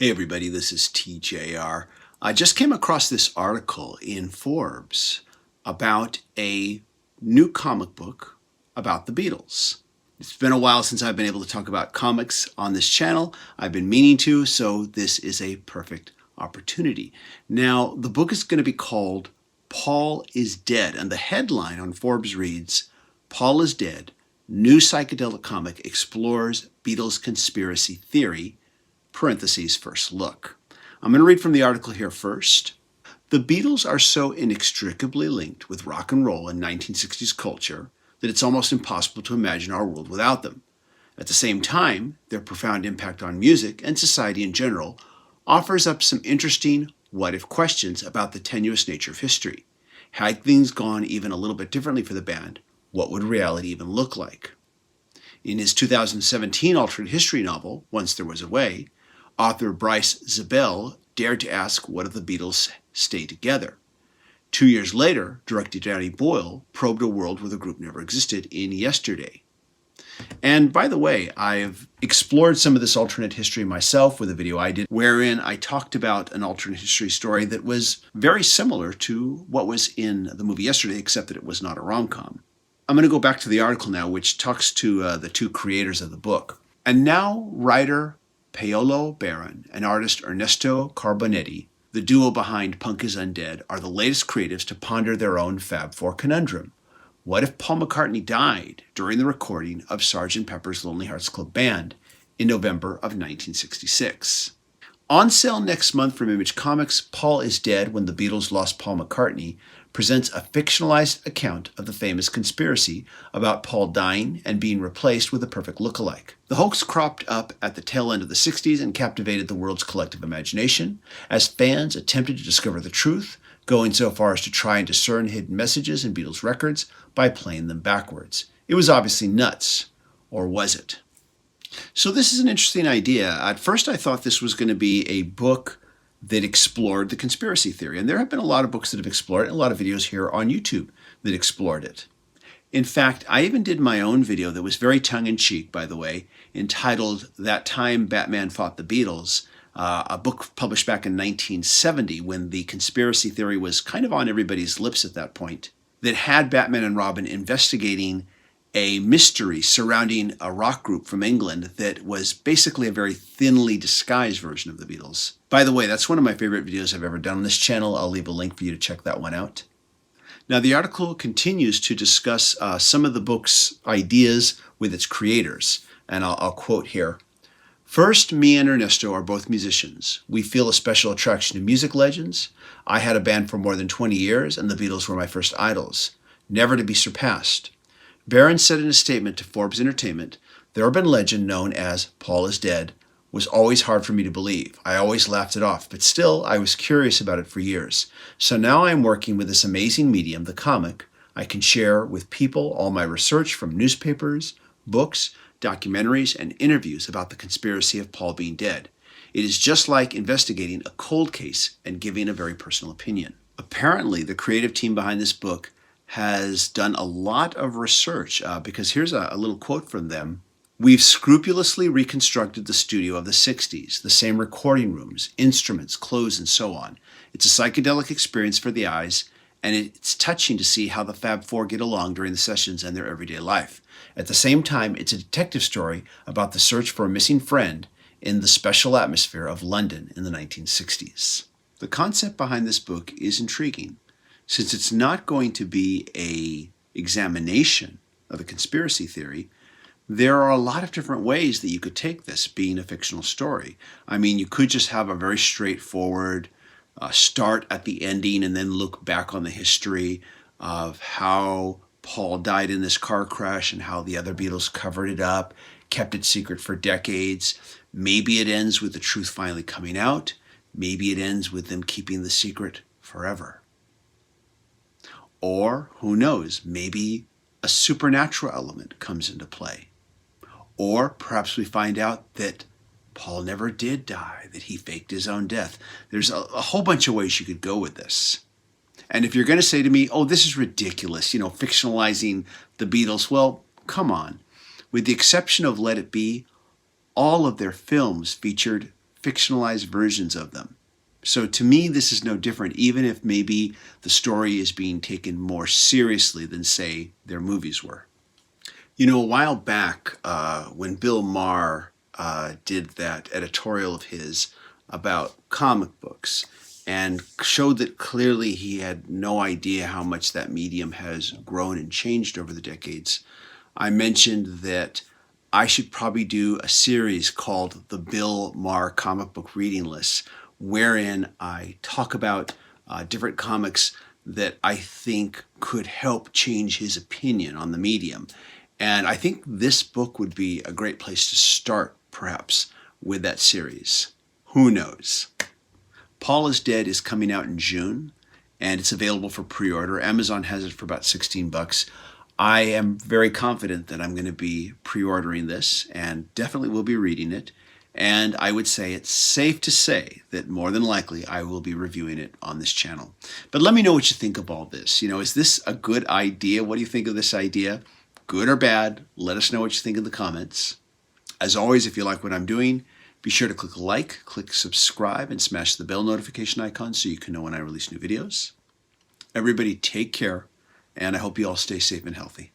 Hey everybody, this is TJR. I just came across this article in Forbes about a new comic book about the Beatles. It's been a while since I've been able to talk about comics on this channel. I've been meaning to, so this is a perfect opportunity. Now, the book is going to be called Paul is Dead, and the headline on Forbes reads, Paul is Dead, new psychedelic comic explores Beatles conspiracy theory, parentheses, first look. I'm going to read from the article here first. The Beatles are so inextricably linked with rock and roll and 1960s culture that it's almost impossible to imagine our world without them. At the same time, their profound impact on music and society in general offers up some interesting what-if questions about the tenuous nature of history. Had things gone even a little bit differently for the band, what would reality even look like? In his 2017 alternate history novel, Once There Was a Way, author Bryce Zabel dared to ask what if the Beatles stay together. 2 years later, director Danny Boyle probed a world where the group never existed in Yesterday. And by the way, I've explored some of this alternate history myself with a video I did wherein I talked about an alternate history story that was very similar to what was in the movie Yesterday, except that it was not a rom-com. I'm going to go back to the article now, which talks to the two creators of the book. And now writer Paolo Baron and artist Ernesto Carbonetti, the duo behind Punk is Undead, are the latest creatives to ponder their own Fab Four conundrum. What if Paul McCartney died during the recording of Sgt. Pepper's Lonely Hearts Club Band in November of 1966? On sale next month from Image Comics, Paul is Dead When the Beatles Lost Paul McCartney presents a fictionalized account of the famous conspiracy about Paul dying and being replaced with a perfect lookalike. The hoax cropped up at the tail end of the 60s and captivated the world's collective imagination as fans attempted to discover the truth, going so far as to try and discern hidden messages in Beatles records by playing them backwards. It was obviously nuts. Or was it? So this is an interesting idea. At first I thought this was going to be a book that explored the conspiracy theory. And there have been a lot of books that have explored it, and a lot of videos here on YouTube that explored it. In fact, I even did my own video that was very tongue-in-cheek, by the way, entitled That Time Batman Fought the Beatles, a book published back in 1970 when the conspiracy theory was kind of on everybody's lips at that point, that had Batman and Robin investigating a mystery surrounding a rock group from England that was basically a very thinly disguised version of the Beatles. By the way, that's one of my favorite videos I've ever done on this channel. I'll leave a link for you to check that one out. Now, the article continues to discuss some of the book's ideas with its creators, and I'll quote here. First, me and Ernesto are both musicians. We feel a special attraction to music legends. I had a band for more than 20 years, and the Beatles were my first idols, never to be surpassed. Barron said in a statement to Forbes Entertainment, the urban legend known as Paul is Dead was always hard for me to believe. I always laughed it off, but still I was curious about it for years. So now I'm working with this amazing medium, the comic. I can share with people all my research from newspapers, books, documentaries, and interviews about the conspiracy of Paul being dead. It is just like investigating a cold case and giving a very personal opinion. Apparently, the creative team behind this book has done a lot of research because here's a little quote from them. We've scrupulously reconstructed the studio of the 60s, the same recording rooms, instruments, clothes, and so on. It's a psychedelic experience for the eyes, and it's touching to see how the Fab Four get along during the sessions and their everyday life. At the same time, it's a detective story about the search for a missing friend in the special atmosphere of London in the 1960s. The concept behind this book is intriguing. Since it's not going to be an examination of the conspiracy theory, there are a lot of different ways that you could take this being a fictional story. I mean, you could just have a very straightforward start at the ending and then look back on the history of how Paul died in this car crash and how the other Beatles covered it up, kept it secret for decades. Maybe it ends with the truth finally coming out. Maybe it ends with them keeping the secret forever. Or, who knows, maybe a supernatural element comes into play. Or perhaps we find out that Paul never did die, that he faked his own death. There's a whole bunch of ways you could go with this. And if you're going to say to me, oh, this is ridiculous, fictionalizing the Beatles, well, come on. With the exception of Let It Be, all of their films featured fictionalized versions of them. So to me, this is no different, even if maybe the story is being taken more seriously than, say, their movies were. You know, a while back, when Bill Maher did that editorial of his about comic books and showed that clearly he had no idea how much that medium has grown and changed over the decades, I mentioned that I should probably do a series called the Bill Maher Comic Book Reading List, wherein I talk about different comics that I think could help change his opinion on the medium. And I think this book would be a great place to start, perhaps, with that series. Who knows? Paul is Dead is coming out in June, and it's available for pre-order. Amazon has it for about $16. I am very confident that I'm going to be pre-ordering this and definitely will be reading it. And I would say it's safe to say that more than likely I will be reviewing it on this channel. But let me know what you think of all this. You know, is this a good idea? What do you think of this idea? Good or bad? Let us know what you think in the comments. As always, if you like what I'm doing, be sure to click like, click subscribe, and smash the bell notification icon so you can know when I release new videos. Everybody take care, and I hope you all stay safe and healthy.